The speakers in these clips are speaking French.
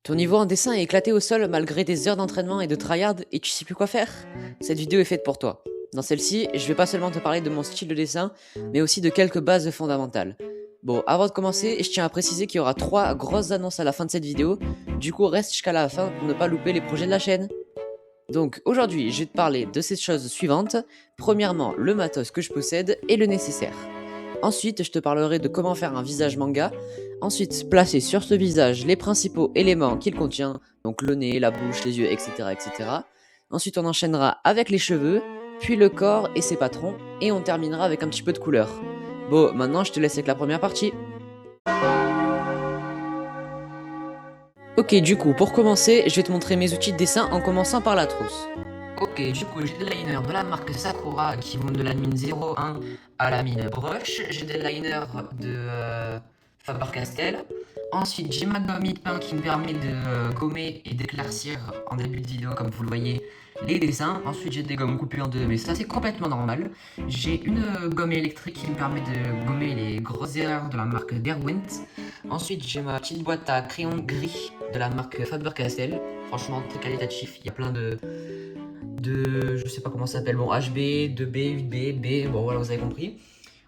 Ton niveau en dessin est éclaté au sol malgré des heures d'entraînement et de tryhard et tu sais plus quoi faire? Cette vidéo est faite pour toi. Dans celle-ci, je vais pas seulement te parler de mon style de dessin, mais aussi de quelques bases fondamentales. Bon, avant de commencer, je tiens à préciser qu'il y aura 3 grosses annonces à la fin de cette vidéo, du coup reste jusqu'à la fin pour ne pas louper les projets de la chaîne. Donc aujourd'hui, je vais te parler de ces choses suivantes. Premièrement, le matos que je possède et le nécessaire. Ensuite, je te parlerai de comment faire un visage manga. Ensuite, placer sur ce visage les principaux éléments qu'il contient, donc le nez, la bouche, les yeux, etc., etc. Ensuite, on enchaînera avec les cheveux, puis le corps et ses patrons, et on terminera avec un petit peu de couleur. Bon, maintenant, je te laisse avec la première partie. Ok, du coup, pour commencer, je vais te montrer mes outils de dessin en commençant par la trousse. Ok, du coup, j'ai des liners de la marque Sakura qui vont de la mine 01 à la mine Brush. J'ai des liners de Faber-Castell. Ensuite, j'ai ma gomme Hit-Paint qui me permet de gommer et d'éclaircir en début de vidéo, comme vous le voyez, les dessins. Ensuite, j'ai des gommes coupées en deux, mais ça, c'est complètement normal. J'ai une gomme électrique qui me permet de gommer les grosses erreurs de la marque Derwent. Ensuite, j'ai ma petite boîte à crayons gris de la marque Faber-Castell. Franchement, très qualitatif. Il y a plein de je sais pas comment ça s'appelle, bon, HB, 2B, 8B, B, bon voilà, vous avez compris.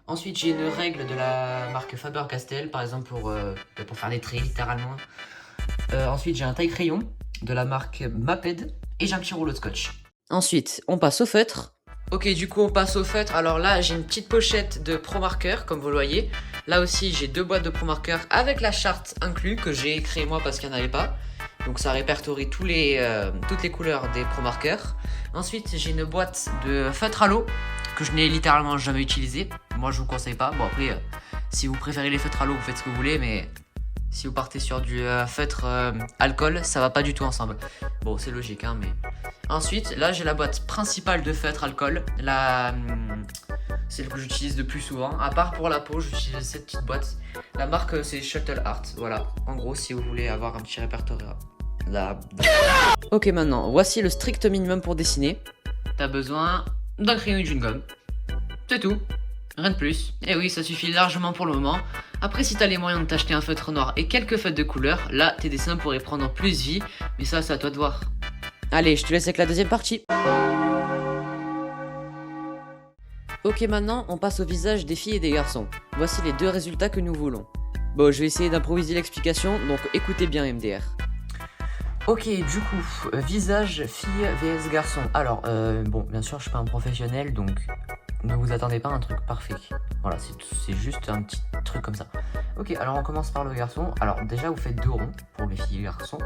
Ensuite, j'ai une règle de la marque Faber-Castell, par exemple pour faire des traits, littéralement. Ensuite, j'ai un taille-crayon de la marque Maped et j'ai un petit rouleau de scotch. Ensuite, on passe au feutre. Ok, du coup, on passe au feutre. Alors là, j'ai une petite pochette de Pro Marker, comme vous le voyez. Là aussi, j'ai 2 boîtes de Pro Marker avec la charte inclus que j'ai créée moi parce qu'il n'y en avait pas. Donc ça répertorie toutes les couleurs des Pro Markers. Ensuite, j'ai une boîte de feutre à l'eau que je n'ai littéralement jamais utilisé. Moi, je vous conseille pas. Bon, après, si vous préférez les feutres à l'eau, vous faites ce que vous voulez, mais si vous partez sur du feutre alcool, ça va pas du tout ensemble. Bon, c'est logique, hein, mais... Ensuite, là, j'ai la boîte principale de feutre alcool. Celle que j'utilise le plus souvent. À part pour la peau, j'utilise cette petite boîte. La marque, c'est Shuttle Art. Voilà. En gros, si vous voulez avoir un petit répertoire. Ok, maintenant, voici le strict minimum pour dessiner. T'as besoin d'un crayon et d'une gomme. C'est tout. Rien de plus. Et oui, ça suffit largement pour le moment. Après, si t'as les moyens de t'acheter un feutre noir et quelques feutres de couleur, là, tes dessins pourraient prendre plus vie. Mais ça, c'est à toi de voir. Allez, je te laisse avec la deuxième partie. Ok, maintenant, on passe au visage des filles et des garçons. Voici les 2 résultats que nous voulons. Bon, je vais essayer d'improviser l'explication, donc écoutez bien MDR. Ok, du coup, visage fille vs garçon. Alors, bon, bien sûr, je suis pas un professionnel, donc ne vous attendez pas à un truc parfait. Voilà, c'est juste un petit truc comme ça. Ok, alors on commence par le garçon. Alors déjà, vous faites 2 ronds pour les filles et garçons.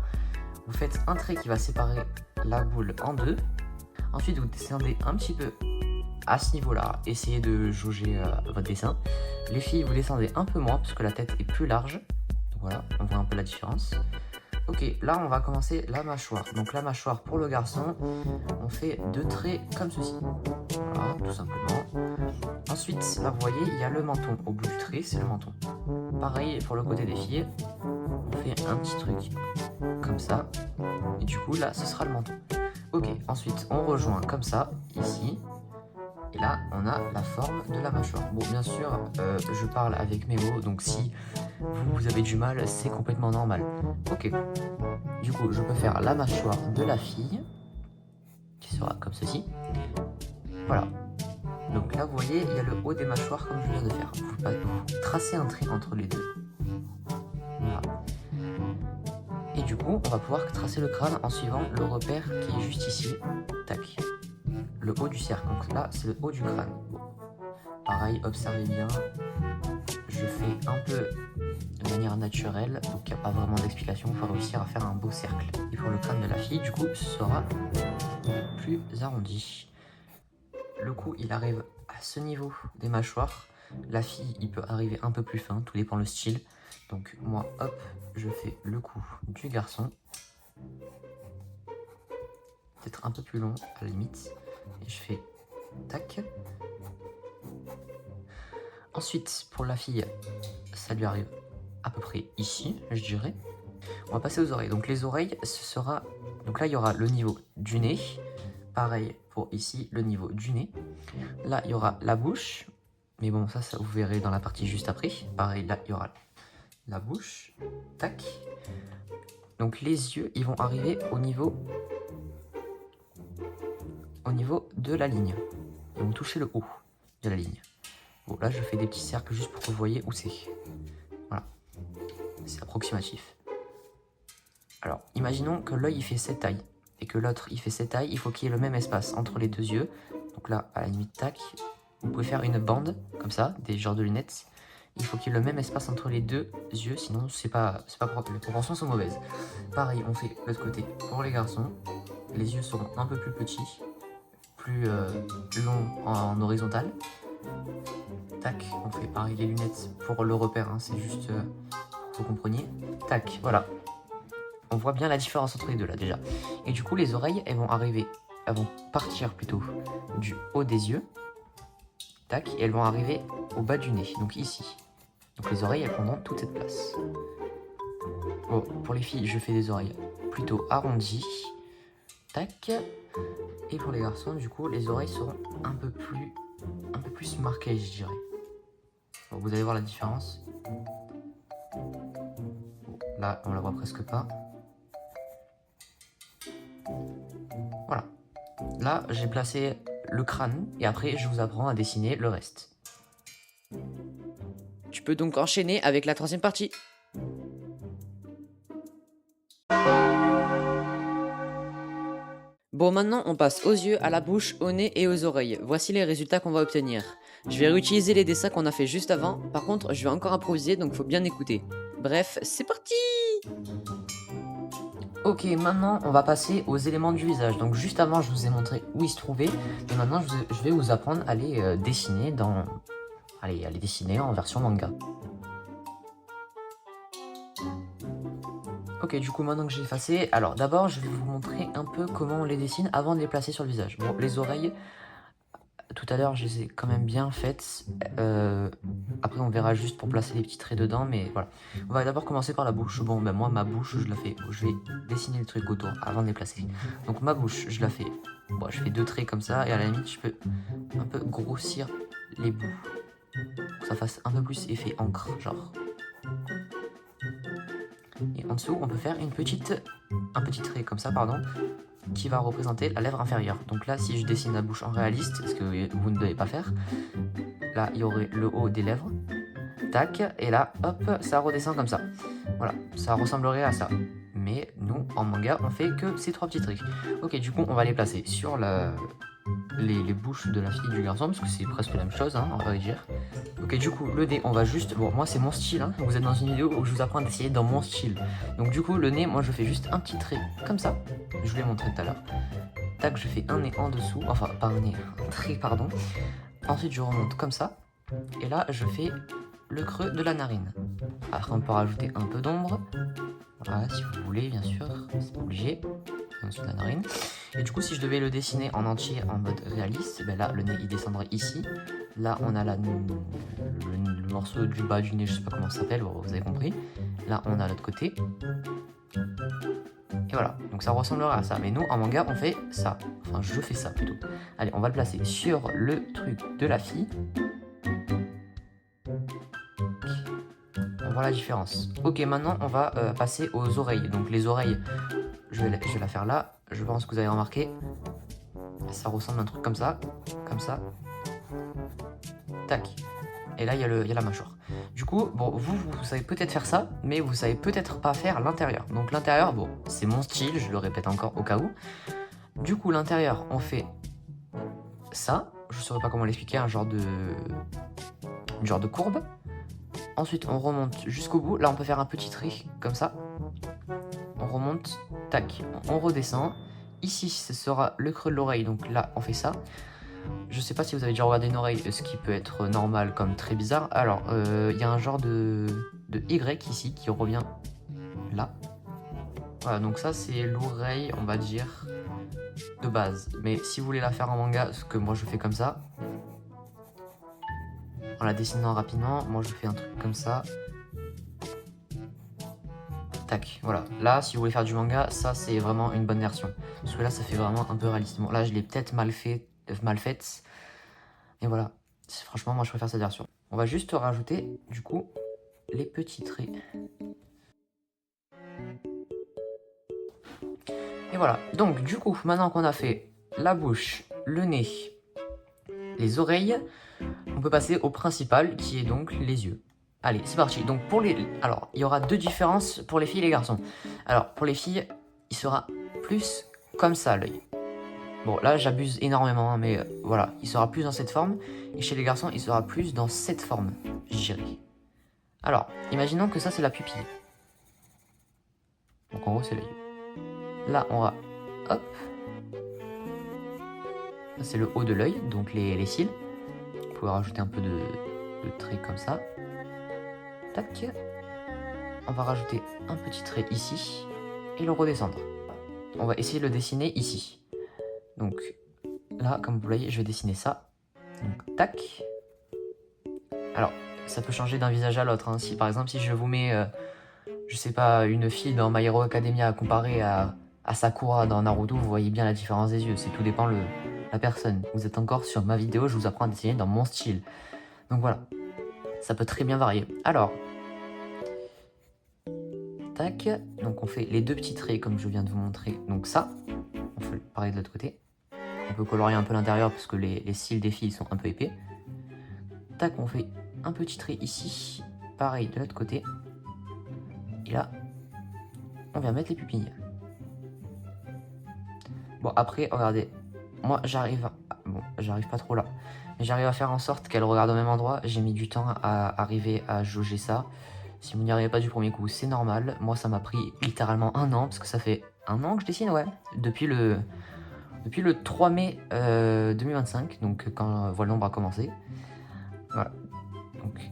Vous faites un trait qui va séparer la boule en 2. Ensuite, vous descendez un petit peu à ce niveau-là. Essayez de jauger votre dessin. Les filles, vous descendez un peu moins parce que la tête est plus large. Donc voilà, on voit un peu la différence. Ok, là on va commencer la mâchoire. Donc la mâchoire pour le garçon, on fait 2 traits comme ceci. Voilà, tout simplement. Ensuite, là vous voyez, il y a le menton. Au bout du trait, c'est le menton. Pareil pour le côté des filles. On fait un petit truc comme ça. Et du coup, là, ce sera le menton. Ok, ensuite, on rejoint comme ça, ici. Et là, on a la forme de la mâchoire. Bon, bien sûr, je parle avec mes mots, donc si vous avez du mal, c'est complètement normal. Ok. Du coup, je peux faire la mâchoire de la fille, qui sera comme ceci. Voilà. Donc là, vous voyez, il y a le haut des mâchoires comme je viens de faire. Vous tracez un trait entre les deux. Voilà. Et du coup, on va pouvoir tracer le crâne en suivant le repère qui est juste ici. Tac. Le haut du cercle. Donc là, c'est le haut du crâne. Bon. Pareil, observez bien. Je fais un peu de manière naturelle, donc il n'y a pas vraiment d'explication. Il faut réussir à faire un beau cercle. Et pour le crâne de la fille, du coup, ce sera plus arrondi. Le cou, il arrive à ce niveau des mâchoires. La fille, il peut arriver un peu plus fin, tout dépend le style. Donc moi, hop, je fais le cou du garçon. Peut-être un peu plus long à la limite. Et je fais tac. Ensuite, pour la fille, ça lui arrive à peu près ici, je dirais. On va passer aux oreilles. Donc les oreilles, ce sera... Donc là, il y aura le niveau du nez. Pareil pour ici, le niveau du nez. Là, il y aura la bouche. Mais bon, ça vous verrez dans la partie juste après. Pareil, là, il y aura la bouche. Tac. Donc les yeux, ils vont arriver au niveau de la ligne. Ils vont toucher le haut de la ligne. Bon, là, je fais des petits cercles juste pour que vous voyez où c'est. Voilà. C'est approximatif. Alors, imaginons que l'œil, il fait cette taille. Et que l'autre, il fait cette taille. Il faut qu'il y ait le même espace entre les deux yeux. Donc là, à la limite, tac. Vous pouvez faire une bande, comme ça, des genres de lunettes. Il faut qu'il y ait le même espace entre les deux yeux, sinon c'est pas propre. Les proportions sont mauvaises. Pareil, on fait l'autre côté pour les garçons. Les yeux seront un peu plus petits, plus longs en horizontal. Tac, on fait pareil les lunettes pour le repère, hein, c'est juste pour que vous compreniez. Tac, voilà. On voit bien la différence entre les deux là déjà. Et du coup, les oreilles, elles vont partir plutôt du haut des yeux. Tac, et elles vont arriver au bas du nez, donc ici. Donc les oreilles, elles prendront toute cette place. Bon, pour les filles, je fais des oreilles plutôt arrondies. Tac. Et pour les garçons, du coup, les oreilles seront un peu plus marquées, je dirais. Bon, vous allez voir la différence. Bon, là, on la voit presque pas. Voilà. Là, j'ai placé le crâne et après, je vous apprends à dessiner le reste. Tu peux donc enchaîner avec la troisième partie. Bon, maintenant on passe aux yeux, à la bouche, au nez et aux oreilles. Voici les résultats qu'on va obtenir. Je vais réutiliser les dessins qu'on a fait juste avant. Par contre, je vais encore improviser, donc faut bien écouter. Bref, c'est parti! Ok, maintenant on va passer aux éléments du visage. Donc juste avant, je vous ai montré où ils se trouvaient. Et maintenant, je vais vous apprendre à les dessiner à les dessiner en version manga. Ok, du coup, maintenant que j'ai effacé, alors d'abord, je vais vous montrer un peu comment on les dessine avant de les placer sur le visage. Bon, les oreilles, tout à l'heure, je les ai quand même bien faites. Après, on verra juste pour placer les petits traits dedans, mais voilà. On va d'abord commencer par la bouche. Bon, ben moi, ma bouche, je la fais. Je vais dessiner le truc autour avant de les placer. Donc, ma bouche, je la fais. Bon, je fais 2 traits comme ça, et à la limite, je peux un peu grossir les bouts. Pour que ça fasse un peu plus effet encre, genre. Et en dessous, on peut faire un petit trait comme ça, pardon, qui va représenter la lèvre inférieure. Donc là, si je dessine la bouche en réaliste, ce que vous ne devez pas faire, là, il y aurait le haut des lèvres, tac, et là, hop, ça redescend comme ça. Voilà, ça ressemblerait à ça. Mais nous, en manga, on fait que ces 3 petits trucs. Ok, du coup, on va les placer sur les bouches de la fille et du garçon, parce que c'est presque la même chose, hein, on va dire. Ok, du coup, le nez, on va juste... Bon, moi, c'est mon style, hein. Vous êtes dans une vidéo où je vous apprends à essayer dans mon style. Donc, du coup, le nez, moi, je fais juste un petit trait, comme ça. Je vous l'ai montré tout à l'heure. Tac, je fais un nez en dessous. Enfin, pas un nez, un trait, pardon. Ensuite, je remonte comme ça. Et là, je fais le creux de la narine. Après, on peut rajouter un peu d'ombre. Voilà, si vous voulez, bien sûr. C'est pas obligé. En dessous de la narine. Et du coup, si je devais le dessiner en entier en mode réaliste, ben là, le nez, il descendrait ici. Là, on a le morceau du bas du nez, je sais pas comment ça s'appelle, vous avez compris. Là, on a l'autre côté. Et voilà, donc ça ressemblerait à ça. Mais nous, en manga, on fait ça. Enfin, je fais ça plutôt. Allez, on va le placer sur le truc de la fille. On voit la différence. Ok, maintenant, on va passer aux oreilles. Donc, les oreilles, je vais la faire là. Je pense que vous avez remarqué. Ça ressemble à un truc comme ça. Comme ça. Tac. Et là, il y a la mâchoire. Du coup, bon, vous savez peut-être faire ça, mais vous savez peut-être pas faire l'intérieur. Donc l'intérieur, bon, c'est mon style, je le répète encore au cas où. Du coup, l'intérieur, on fait ça. Je saurais pas comment l'expliquer, un genre de courbe. Ensuite, on remonte jusqu'au bout. Là, on peut faire un petit trait, comme ça. On remonte, tac, on redescend. Ici, ce sera le creux de l'oreille, donc là, on fait ça. Je sais pas si vous avez déjà regardé une oreille, ce qui peut être normal comme très bizarre. Alors, il y a un genre de Y ici qui revient là. Voilà, donc ça c'est l'oreille, on va dire, de base. Mais si vous voulez la faire en manga, ce que moi je fais comme ça, en la dessinant rapidement, moi je fais un truc comme ça. Tac, voilà. Là, si vous voulez faire du manga, ça c'est vraiment une bonne version. Parce que là, ça fait vraiment un peu réaliste. Bon, là, je l'ai peut-être mal faite. Et voilà. Franchement, moi je préfère cette version. On va juste rajouter, du coup, les petits traits. Et voilà, donc du coup, maintenant qu'on a fait la bouche, le nez, les oreilles, on peut passer au principal qui est donc les yeux. Allez, c'est parti. Donc pour les... Alors, il y aura deux différences pour les filles et les garçons. Alors, pour les filles, il sera plus comme ça l'œil. Bon, là j'abuse énormément, hein, mais voilà, il sera plus dans cette forme. Et chez les garçons, il sera plus dans cette forme, je dirais. Alors, imaginons que ça c'est la pupille. Donc en gros c'est l'œil. Là on va, hop. Ça c'est le haut de l'œil, donc les cils. Vous pouvez rajouter un peu de trait comme ça. Tac. On va rajouter un petit trait ici et le redescendre. On va essayer de le dessiner ici. Donc là, comme vous voyez, je vais dessiner ça. Donc tac. Alors, ça peut changer d'un visage à l'autre. Hein. Si par exemple, si je vous mets, je sais pas, une fille dans My Hero Academia comparée à Sakura dans Naruto, vous voyez bien la différence des yeux. C'est tout dépend la personne. Vous êtes encore sur ma vidéo, je vous apprends à dessiner dans mon style. Donc voilà, ça peut très bien varier. Alors, tac. Donc on fait les deux petits traits comme je viens de vous montrer. Donc ça, on fait pareil de l'autre côté. On peut colorier un peu l'intérieur parce que les cils des filles sont un peu épais. Tac, on fait un petit trait ici. Pareil de l'autre côté. Et là, on vient mettre les pupilles. Bon, après, regardez. Moi, j'arrive... Bon, j'arrive pas trop là. Mais j'arrive à faire en sorte qu'elle regarde au même endroit. J'ai mis du temps à arriver à jauger ça. Si vous n'y arrivez pas du premier coup, c'est normal. Moi, ça m'a pris littéralement 1 an. Parce que ça fait 1 an que je dessine, ouais. Depuis le 3 mai 2025. Donc, quand Voile d'ombre a commencé. Voilà. Donc,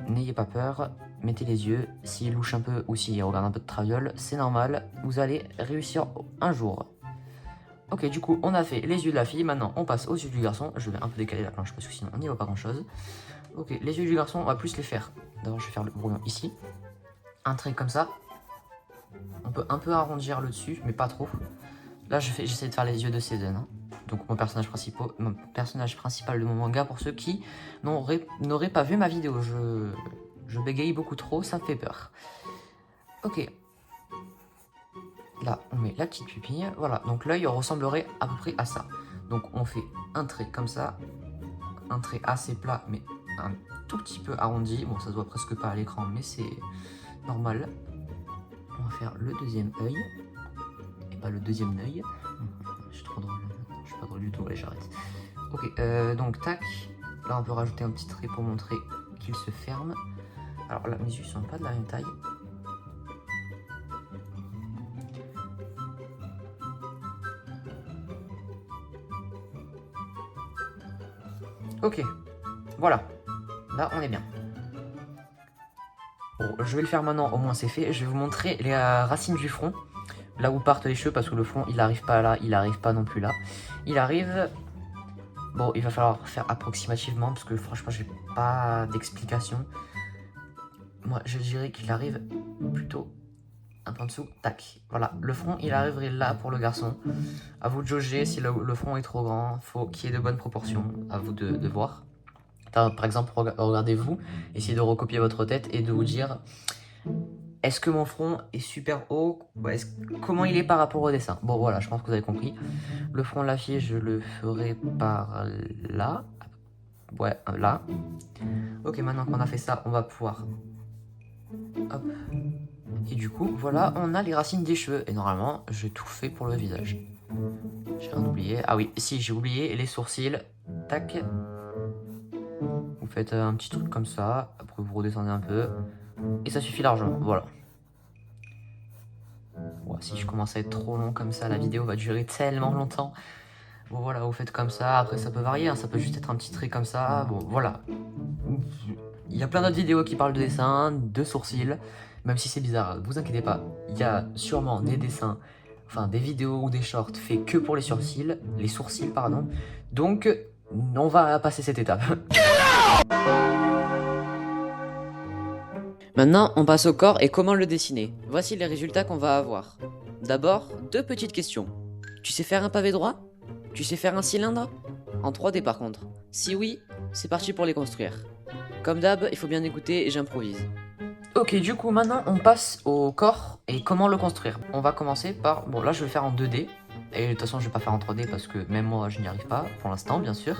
n'ayez pas peur. Mettez les yeux. S'il louche un peu ou s'il regarde un peu de traviole, c'est normal. Vous allez réussir un jour. Ok, du coup, on a fait les yeux de la fille. Maintenant, on passe aux yeux du garçon. Je vais un peu décaler la planche parce que sinon, on n'y voit pas grand-chose. Ok, les yeux du garçon, on va plus les faire. D'abord, je vais faire le brouillon ici. Un trait comme ça. On peut un peu arrondir le dessus, mais pas trop. Là, j'essaie de faire les yeux de Season. Hein. Donc, mon personnage principal de mon manga, pour ceux qui n'auraient pas vu ma vidéo. Je bégaye beaucoup trop, ça me fait peur. Ok. Là, on met la petite pupille. Voilà, donc l'œil ressemblerait à peu près à ça. Donc, on fait un trait comme ça. Un trait assez plat, mais un tout petit peu arrondi. Bon, ça se voit presque pas à l'écran, mais c'est normal. On va faire le deuxième œil. Et pas le deuxième œil. Je suis trop drôle. Je suis pas drôle du tout, allez, j'arrête. Ok, donc tac. Là, on peut rajouter un petit trait pour montrer qu'il se ferme. Alors là, mes yeux sont pas de la même taille. Ok, voilà, là on est bien. Bon, je vais le faire maintenant, au moins c'est fait. Je vais vous montrer les racines du front, là où partent les cheveux, parce que le front il n'arrive pas là, il n'arrive pas non plus là. Il arrive, bon il va falloir faire approximativement, parce que franchement j'ai pas d'explication. Moi je dirais qu'il arrive plutôt un peu en dessous, tac. Voilà, le front il arriverait là pour le garçon. À vous de jauger, si le front est trop grand, faut qu'il y ait de bonnes proportions, à vous de voir. Par exemple, regardez-vous, essayez de recopier votre tête et de vous dire, est-ce que mon front est super haut? Comment il est par rapport au dessin? Bon voilà, je pense que vous avez compris. Le front de la fille, je le ferai par là. Ouais, là. Ok, maintenant qu'on a fait ça, on va pouvoir... Hop. Et du coup, voilà, on a les racines des cheveux. Et normalement, j'ai tout fait pour le visage. J'ai rien oublié. Ah oui, si, j'ai oublié les sourcils. Tac. Vous faites un petit truc comme ça. Après, vous redescendez un peu. Et ça suffit largement. Voilà. Ouais, si je commence à être trop long comme ça, la vidéo va durer tellement longtemps. Bon, voilà, vous faites comme ça. Après, ça peut varier. Hein. Ça peut juste être un petit trait comme ça. Bon, voilà. Il y a plein d'autres vidéos qui parlent de dessin, de sourcils. Même si c'est bizarre, vous inquiétez pas. Il y a sûrement des dessins, enfin des vidéos ou des shorts faits que pour les sourcils, pardon. Donc, on va passer cette étape. Maintenant, on passe au corps et comment le dessiner. Voici les résultats qu'on va avoir. D'abord, 2 petites questions. Tu sais faire un pavé droit? Tu sais faire un cylindre? En 3D par contre. Si oui, c'est parti pour les construire. Comme d'hab, il faut bien écouter et j'improvise. Ok, du coup, maintenant, on passe au corps et comment le construire. On va commencer par... Bon, là, je vais le faire en 2D. Et de toute façon, je vais pas faire en 3D parce que même moi, je n'y arrive pas, pour l'instant, bien sûr.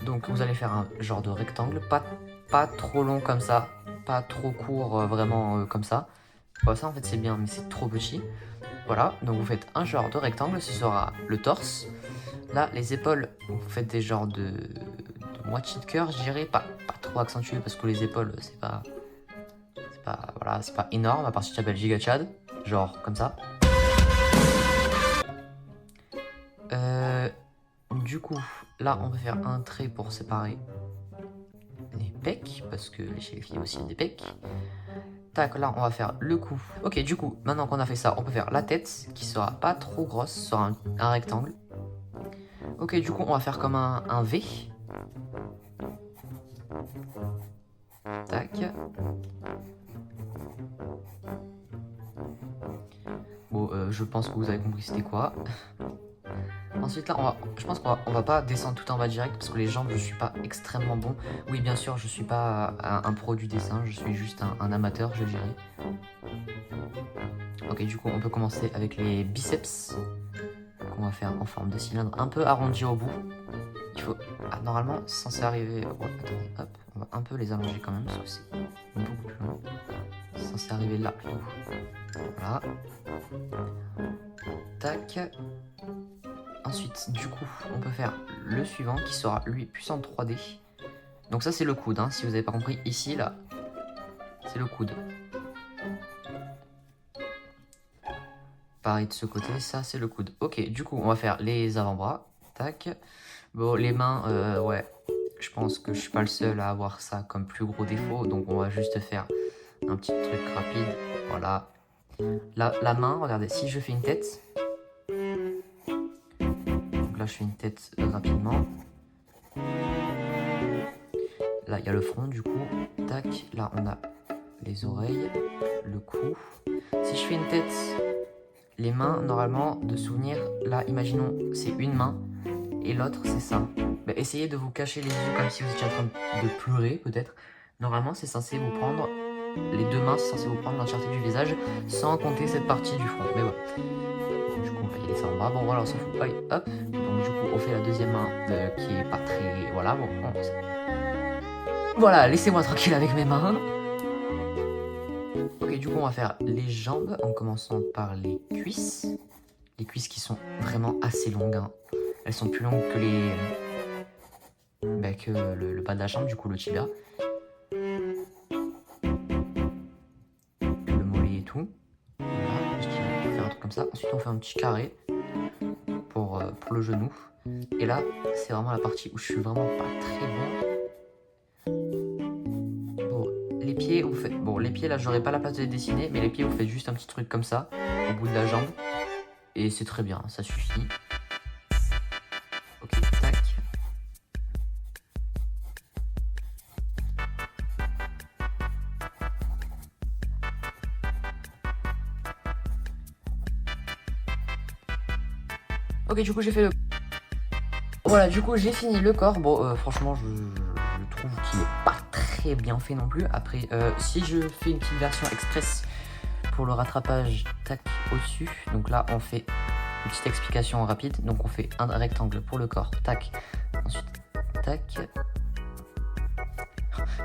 Donc, vous allez faire un genre de rectangle, pas trop long comme ça, pas trop court, vraiment comme ça. Bon, ça, en fait, c'est bien, mais c'est trop petit. Voilà, donc vous faites un genre de rectangle, ce sera le torse. Là, les épaules, vous faites des genres de moitié de cœur, je dirais, pas trop accentué parce que les épaules, c'est pas voilà, c'est pas énorme, à part si tu t'appelles Giga Chad, genre comme ça. Du coup, là, on va faire un trait pour séparer les pecs, parce que chez les filles aussi, il y a des pecs. Tac, là, on va faire le cou. Ok, du coup, maintenant qu'on a fait ça, on peut faire la tête, qui sera pas trop grosse, ce sera un rectangle. Ok, du coup, on va faire comme un V. Tac. Bon, je pense que vous avez compris c'était quoi. Ensuite là, je pense qu'on va pas descendre tout en bas direct parce que les jambes, je suis pas extrêmement bon. Oui, bien sûr, je suis pas un pro du dessin, je suis juste un amateur, je dirais. Ok, du coup, on peut commencer avec les biceps qu'on va faire en forme de cylindre, un peu arrondi au bout. Il faut normalement censé arriver. Ouais, attendez, hop, on va un peu les allonger quand même parce que c'est beaucoup plus long. C'est censé arriver là plutôt. Voilà. Tac. Ensuite, du coup, on peut faire le suivant qui sera lui plus en 3D. Donc ça c'est le coude, hein, si vous n'avez pas compris. Ici, là, c'est le coude. Pareil de ce côté, ça c'est le coude. Ok, du coup, on va faire les avant-bras. Tac. Bon, les mains, ouais, je pense que je suis pas le seul à avoir ça comme plus gros défaut. Donc on va juste faire un petit truc rapide. Voilà. La main, regardez, si je fais une tête... Là, je fais une tête rapidement. Là, il y a le front, du coup. Tac. Là, on a les oreilles, le cou. Si je fais une tête, les mains, normalement, de souvenir, là, imaginons, c'est une main et l'autre, c'est ça. Bah, essayez de vous cacher les yeux comme si vous étiez en train de pleurer, peut-être. Normalement, c'est censé vous prendre... Les deux mains, c'est censé vous prendre l'entièreté du visage, sans compter cette partie du front. Mais voilà. Du coup, on va y laisser en bas. Bon, voilà, on s'en fout. Allez, hop. Donc, du coup, on fait la deuxième main qui est pas très... Voilà, bon. Voilà, laissez-moi tranquille avec mes mains. Ok, du coup, on va faire les jambes en commençant par les cuisses. Les cuisses qui sont vraiment assez longues. Hein. Elles sont plus longues que que le bas de la jambe, du coup, le tibia. Le mollet et tout. Voilà, je dirais faire un truc comme ça. Ensuite, on fait un petit carré pour le genou. Et là, c'est vraiment la partie où je suis vraiment pas très bon. Bon, les pieds, vous faites... Bon, les pieds, là, j'aurais pas la place de les dessiner, mais les pieds, vous faites juste un petit truc comme ça, au bout de la jambe. Et c'est très bien, ça suffit. Ok, tac. Ok, du coup, j'ai fait le... Voilà, du coup, j'ai fini le corps. Bon, franchement, je trouve qu'il est pas très bien fait non plus. Après, si je fais une petite version express pour le rattrapage, tac, au-dessus. Donc là, on fait une petite explication rapide. Donc on fait un rectangle pour le corps, tac. Ensuite, tac.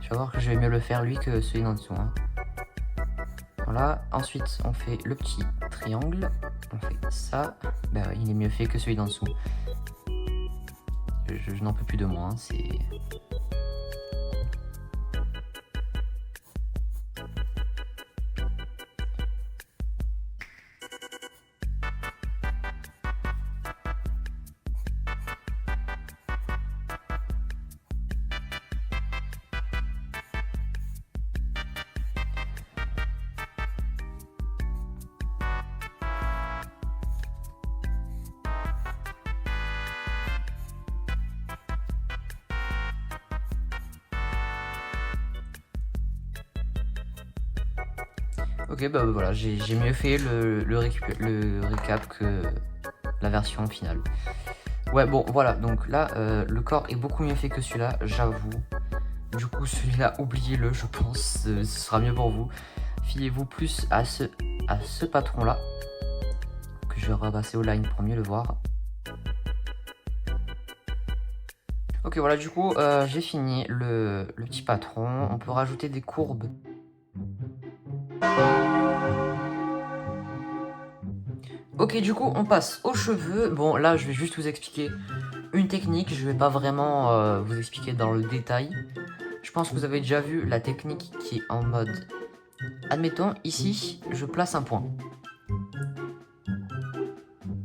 Tu vas voir que je vais mieux le faire lui que celui d'en dessous. Hein. Voilà. Ensuite, on fait le petit triangle. On fait ça. Bah, il est mieux fait que celui d'en dessous. Je n'en peux plus de moi. Hein. C'est... Ok, bah voilà, j'ai mieux fait le récap que la version finale. Ouais, bon, voilà, donc là, le corps est beaucoup mieux fait que celui-là, j'avoue. Du coup, celui-là, oubliez-le, je pense. Ce sera mieux pour vous. Fiez-vous plus à ce patron-là. Que je vais repasser au line pour mieux le voir. Ok, voilà, du coup, j'ai fini le petit patron. On peut rajouter des courbes. Ok, du coup, on passe aux cheveux. Bon, là, je vais juste vous expliquer une technique. Je vais pas vraiment vous expliquer dans le détail. Je pense que vous avez déjà vu la technique qui est en mode... Admettons, ici, je place un point.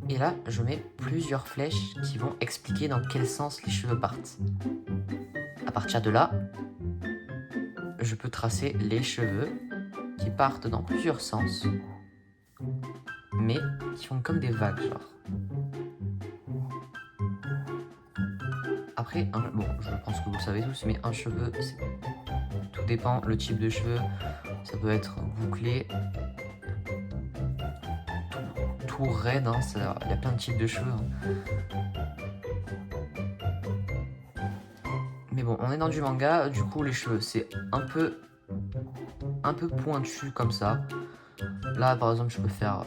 Et là, je mets plusieurs flèches qui vont expliquer dans quel sens les cheveux partent. À partir de là, je peux tracer les cheveux qui partent dans plusieurs sens, mais qui font comme des vagues, genre. Après, bon, je pense que vous le savez tous, mais un cheveu, tout dépend le type de cheveux. Ça peut être bouclé, tout raide, hein, il y a plein de types de cheveux. Hein. Mais bon, on est dans du manga, du coup les cheveux, c'est un peu pointu comme ça. Là, par exemple, je peux faire...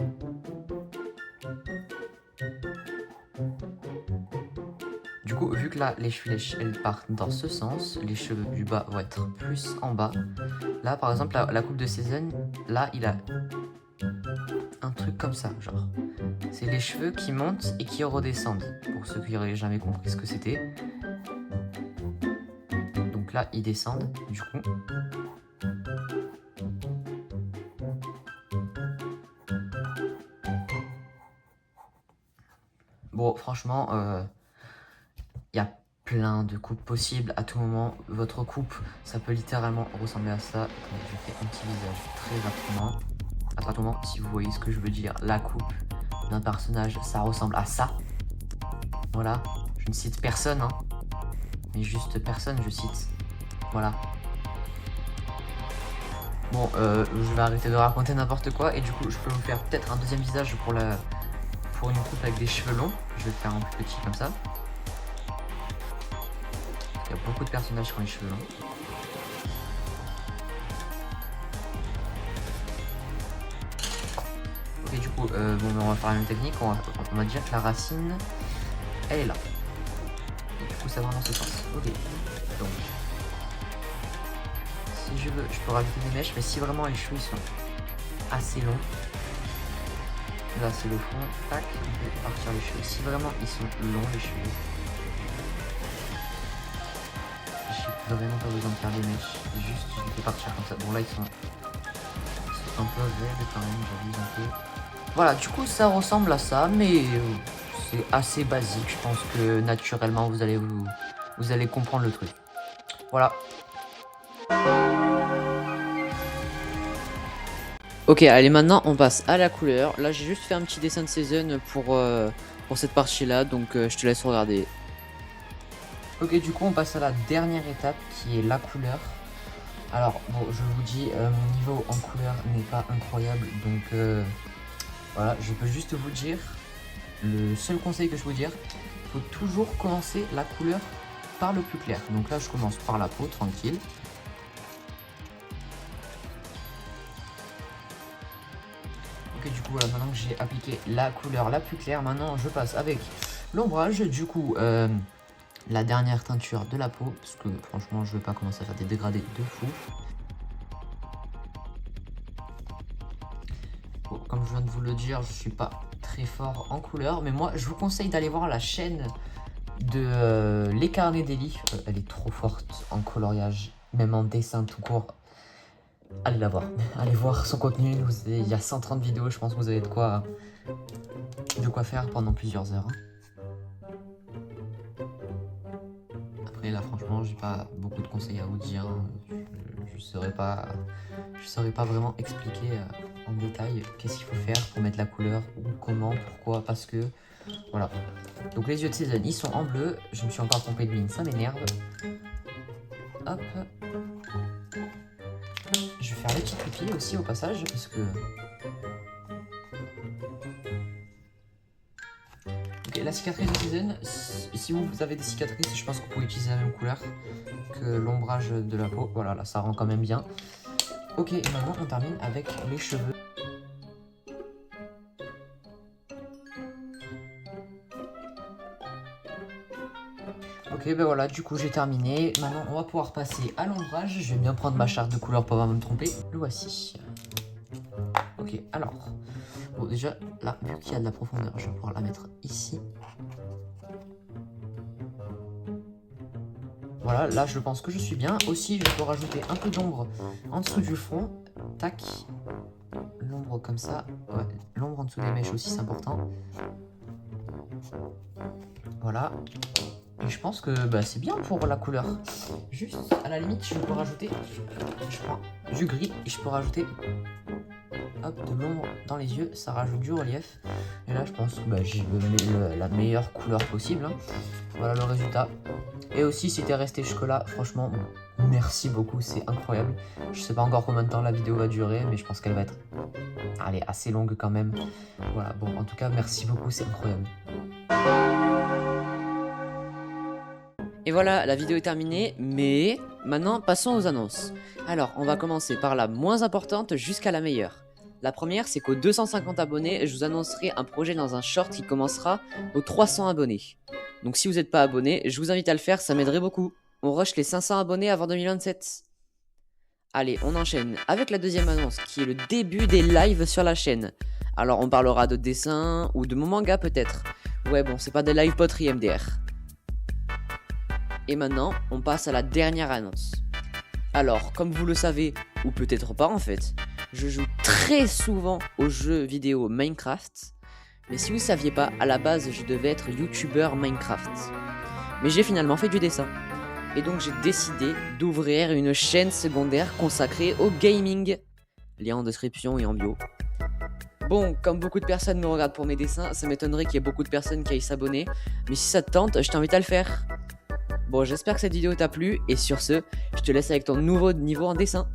Du coup, vu que là, les flèches, elles partent dans ce sens, les cheveux du bas vont être plus en bas. Là, par exemple, la coupe de Season, là, il a un truc comme ça, genre. C'est les cheveux qui montent et qui redescendent, pour ceux qui n'auraient jamais compris ce que c'était. Donc là, ils descendent, du coup. Bon, franchement, y a plein de coupes possibles à tout moment. Votre coupe, ça peut littéralement ressembler à ça. Attendez, je fais un petit visage très rapidement. Attention, si vous voyez ce que je veux dire, la coupe d'un personnage, ça ressemble à ça. Voilà, je ne cite personne, hein. Mais juste personne, je cite. Voilà. Bon, je vais arrêter de raconter n'importe quoi. Et du coup, je peux vous faire peut-être un deuxième visage pour une coupe avec des cheveux longs. Je vais le faire un plus petit comme ça. Il y a beaucoup de personnages qui ont les cheveux longs. Ok, du coup, bon, on va faire la même technique. On va dire que la racine, elle est là. Et du coup, ça va dans ce sens. Ok. Donc, si je veux, je peux rajouter des mèches. Mais si vraiment les cheveux ils sont assez longs, là c'est le fond. Tac, on peut partir les cheveux. Si vraiment ils sont longs les cheveux, j'ai vraiment pas besoin de faire des mèches. Juste, je les fais partir comme ça. Bon, là ils sont un peu raides quand même. J'abuse un peu. Voilà, du coup ça ressemble à ça, mais c'est assez basique. Je pense que naturellement vous allez comprendre le truc. Voilà. Ok, allez, maintenant on passe à la couleur. Là j'ai juste fait un petit dessin de Season pour cette partie là, donc je te laisse regarder. Ok, du coup on passe à la dernière étape qui est la couleur. Alors bon, je vous dis, mon niveau en couleur n'est pas incroyable, donc voilà, je peux juste vous dire, le seul conseil que je peux vous dire, il faut toujours commencer la couleur par le plus clair. Donc là je commence par la peau, tranquille. Ok, du coup voilà, maintenant que j'ai appliqué la couleur la plus claire, maintenant je passe avec l'ombrage. Du coup, la dernière teinture de la peau, parce que franchement je vais pas commencer à faire des dégradés de fou. Bon, comme je viens de vous le dire, je suis pas très fort en couleur, mais moi je vous conseille d'aller voir la chaîne de Les Carnets d'Eli. Elle est trop forte en coloriage, même en dessin tout court. Allez la voir, allez voir son contenu. Il y a 130 vidéos, je pense que vous avez de quoi faire pendant plusieurs heures. Après là franchement j'ai pas beaucoup de conseils à vous dire. Je saurais pas vraiment expliquer en détail qu'est-ce qu'il faut faire pour mettre la couleur, ou comment, pourquoi, parce que voilà. Donc les yeux de Season ils sont en bleu. Je me suis encore trompé de mine, ça m'énerve. Hop. Je vais faire les petites pupilles aussi au passage parce que... Ok, la cicatrice de Season. Si vous avez des cicatrices, je pense que vous pouvez utiliser la même couleur que l'ombrage de la peau. Voilà, là, ça rend quand même bien. Ok, et maintenant, on termine avec les cheveux. Ok, ben voilà, du coup j'ai terminé. Maintenant on va pouvoir passer à l'ombrage. Je vais bien prendre ma charte de couleur pour pas me tromper. Le voici. Ok, alors. Bon, déjà, là, vu qu'il y a de la profondeur, je vais pouvoir la mettre ici. Voilà, là je pense que je suis bien. Aussi, je peux rajouter un peu d'ombre en dessous du front. Tac. L'ombre comme ça. Ouais, l'ombre en dessous des mèches aussi, c'est important. Voilà. Et je pense que bah, c'est bien pour la couleur. Juste, à la limite, je peux rajouter... Je prends du gris et je peux rajouter... Hop, de l'ombre dans les yeux. Ça rajoute du relief. Et là, je pense que bah, j'ai la meilleure couleur possible. Hein. Voilà le résultat. Et aussi, si t'es resté jusque-là, franchement, merci beaucoup. C'est incroyable. Je sais pas encore combien de temps la vidéo va durer, mais je pense qu'elle va être... Allez, assez longue quand même. Voilà, bon, en tout cas, merci beaucoup. C'est incroyable. Et voilà, la vidéo est terminée, mais maintenant passons aux annonces. Alors, on va commencer par la moins importante jusqu'à la meilleure. La première, c'est qu'aux 250 abonnés, je vous annoncerai un projet dans un short qui commencera aux 300 abonnés. Donc si vous n'êtes pas abonné, je vous invite à le faire, ça m'aiderait beaucoup. On rush les 500 abonnés avant 2027. Allez, on enchaîne avec la deuxième annonce, qui est le début des lives sur la chaîne. Alors, on parlera de dessins ou de mon manga peut-être. Ouais, bon, c'est pas des live poteries MDR. Et maintenant, on passe à la dernière annonce. Alors, comme vous le savez, ou peut-être pas en fait, je joue très souvent aux jeux vidéo Minecraft. Mais si vous saviez pas, à la base, je devais être youtubeur Minecraft. Mais j'ai finalement fait du dessin. Et donc j'ai décidé d'ouvrir une chaîne secondaire consacrée au gaming. Lien en description et en bio. Bon, comme beaucoup de personnes me regardent pour mes dessins, ça m'étonnerait qu'il y ait beaucoup de personnes qui aillent s'abonner. Mais si ça te tente, je t'invite à le faire. Bon, j'espère que cette vidéo t'a plu, et sur ce, je te laisse avec ton nouveau niveau en dessin.